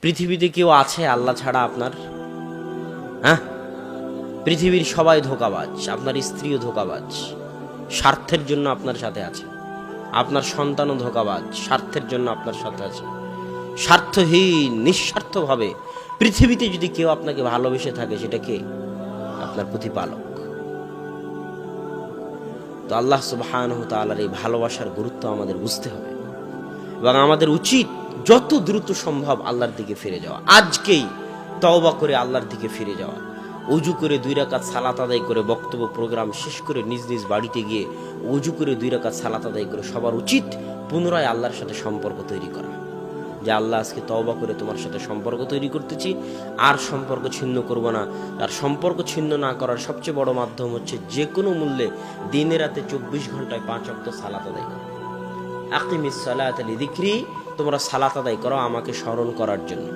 পৃথিবীতে কেউ আছে আল্লাহ ছাড়া আপনার? হ্যাঁ, পৃথিবীর সবাই ধোঁকাবাজ, আপনার স্ত্রীও ধোঁকাবাজ, স্বার্থের জন্য আপনার সাথে আছে। আপনার সন্তানও ধোঁকাবাজ, স্বার্থের জন্য আপনার সাথে আছে। স্বার্থহীন নিঃস্বার্থভাবে পৃথিবীতে যদি কেউ আপনাকে ভালোবেসে থাকে, সেটা কে? আপনার প্রতিপালক। তো আল্লাহ সুবহানাহু ওয়া তাআলার এই ভালোবাসার গুরুত্ব আমাদের বুঝতে হবে এবং আমাদের উচিত যত দ্রুত সম্ভব আল্লাহর দিকে ফিরে যাওয়া। আজকেই তওবা করে আল্লাহর দিকে ফিরে যাওয়া, ওযু করে 2 রাকাত সালাত আদায় করে বক্তব্য প্রোগ্রাম শেষ করে নিজ নিজ বাড়িতে গিয়ে ওযু করে 2 রাকাত সালাত আদায় করে সবার উচিত পুনরায় আল্লাহর সাথে সম্পর্ক তৈরি করা। যে আল্লাহ, আজকে তওবা করে তোমার সাথে সম্পর্ক তৈরি করতেছি, আর সম্পর্ক ছিন্ন করব না। আর সম্পর্ক ছিন্ন না করার সবচেয়ে বড় মাধ্যম হচ্ছে যে কোনো মূল্যে দিনে রাতে 24 ঘন্টায় 5 ওয়াক্ত সালাত আদায় করা। আকিমিস সালাতা লিযিকরি, তোমরা সালাত আদায় করো আমাকে স্মরণ করার জন্য।